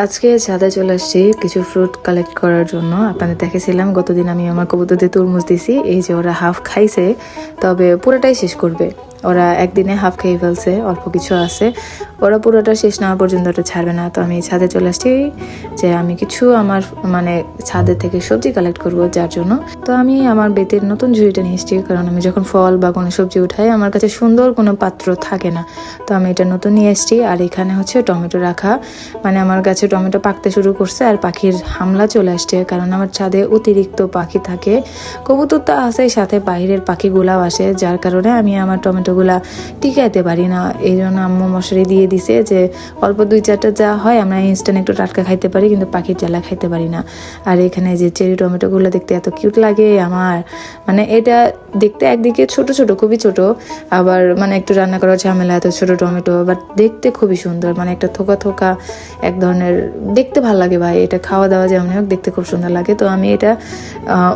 আজকে ছাদে চলে আসছি কিছু ফ্রুট কালেক্ট করার জন্য। আপনাদের দেখেছিলাম গতদিন আমি আমার কবুতরদের তরমুজ দিছি, এই যে ওরা হাফ খাইছে, তবে পুরোটাই শেষ করবে। ওরা একদিনে হাফ খেয়ে ফেলছে, অল্প কিছু আছে, ওরা পুরোটা শেষ না পর্যন্ত ওটা ছাড়বে না। তো আমি ছাদে চলে আসছি যে আমি কিছু আমার ছাদের থেকে সবজি কালেক্ট করব যার জন্য। তো আমি আমার বেতের নতুন ঝুড়িটা নিয়ে এসেছি, কারণ আমি যখন ফল বা কোনো সবজি উঠাই আমার কাছে সুন্দর কোনো পাত্র থাকে না। তো আমি এটা নতুন নিয়ে এসেছি। আর এখানে হচ্ছে টমেটো রাখা, আমার গাছে টমেটো পাকতে শুরু করছে আর পাখির হামলা চলে আসছে, কারণ আমার ছাদে অতিরিক্ত পাখি থাকে। কবুতর তো আছে, সাথে বাইরের পাখিগুলাও আসে, যার কারণে আমি আমার টমেটোগুলা টিকাইতে পারি না। এই জন্য আম্মু মশারি দিয়ে দিছে যে অল্প 2-4টা যা হয় আমরা ইনস্ট্যান্ট একটু টাটকা খাইতে পারি, কিন্তু পাখির জ্বালা খাইতে পারি না। আর এখানে যে চেরি টমেটোগুলো দেখতে এত কিউট লাগে আমার, এটা দেখতে একদিকে ছোট ছোট, খুবই ছোট, আবার একটু রান্না করার ঝামেলা, এত ছোট টমেটো, বাট দেখতে খুবই সুন্দর, একটা থোকা থোকা এক ধরনের, দেখতে ভালো লাগে ভাই। এটা খাওয়া দাওয়া যেমন হোক দেখতে খুব সুন্দর লাগে। তো আমি এটা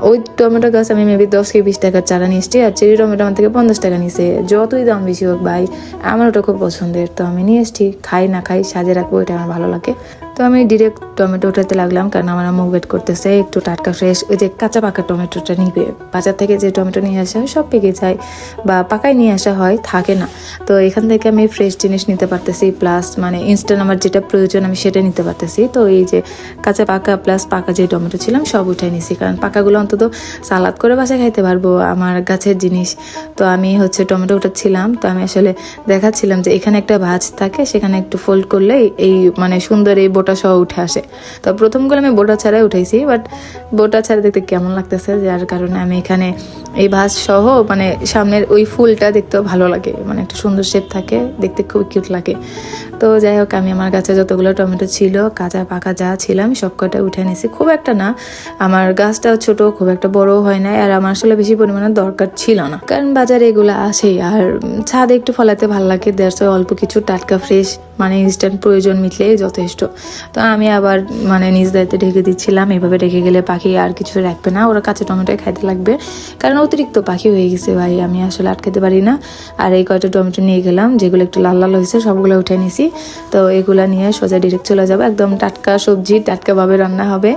ওই টমেটো গাছ আমি মেবি 10-20 টাকার চারা নিয়ে এসছি, আর চেরি টমেটো আমার থেকে 50 টাকা নিছে। যতই দাম বেশি হোক ভাই, আমার ওটা খুব পছন্দের, তো আমি নিয়ে এসছি। খাই না খাই সাজে রাখবো, এটা আমার ভালো লাগে। তো আমি ডিরেক্ট টমেটো উঠাতে লাগলাম, কারণ আমার আম্মু ওয়েট করতেছে একটু টাটকা ফ্রেশ, ওই যে কাঁচা পাকা টমেটোটা নিবে। বাজার থেকে যে টমেটো নিয়ে আসা হয় সব পেকে যায়, বা পাকাই নিয়ে আসা হয়, থাকে না। তো এখান থেকে আমি ফ্রেশ জিনিস নিতে পারতেছি, প্লাস ইনস্ট্যান্ট আমার যেটা প্রয়োজন আমি সেটা নিতে পারতেছি। তো এই যে কাঁচা পাকা প্লাস পাকা যে টমেটো ছিলাম সব উঠাই নিছি, কারণ পাকাগুলো অন্তত সালাদ করে বাসায় খাইতে পারবো, আমার গাছের জিনিস। তো আমি টমেটো উঠাচ্ছিলাম। তো আমি আসলে দেখাচ্ছিলাম যে এখানে একটা ভাঁজ থাকে, সেখানে একটু ফোল্ড করলে এই সুন্দর এই বোটা সহ উঠে আসে। তো প্রথমগুলো আমি বোটা ছাড়াই উঠাইছি, বাট বোটা ছাড়া দেখতে কেমন লাগতেছে, যার কারণে আমি এখানে এই ভাঁজ সহ সামনের ওই ফুলটা দেখতেও ভালো লাগে, একটা সুন্দর শেপ থাকে, দেখতে খুব কিউট লাগে। তো যাই হোক, আমি আমার গাছে যতগুলো টমেটো ছিল কাঁচা পাকা যা ছিলাম সব কটা উঠে নিয়েছি। খুব একটা না, আমার গাছটাও ছোট, খুব একটা বড় হয় না, আর আমার আসলে বেশি পরিমাণে দরকার ছিল না, কারণ বাজারে এগুলো আসেই, আর ছাদে একটু ফলাতে ভালো লাগে। দেড়শো অল্প কিছু টাটকা ফ্রেশ ইনস্ট্যান্ট প্রয়োজন মিটলেই যথেষ্ট। তো আমি আবার নিজ দায়িত্বে ঢেকে দিচ্ছিলাম। এভাবে রেখে গেলে পাখি আর কিছু রাখবে না, ওরা কাঁচা টমেটোই খাইতে লাগবে, কারণ অতিরিক্ত পাখি হয়ে গেছে ভাই, আমি আসলে আটকাতে পারি না। আর এই কয়টা টমেটো নিয়ে গেলাম, যেগুলো একটু লাল লাল হয়েছে সবগুলো উঠে নিয়েছি। তো এগুলা নিয়ে সোজা ডিরেক্ট চলে যাবো, একদম টাটকা সবজি টাটকা ভাবে রান্না হবে।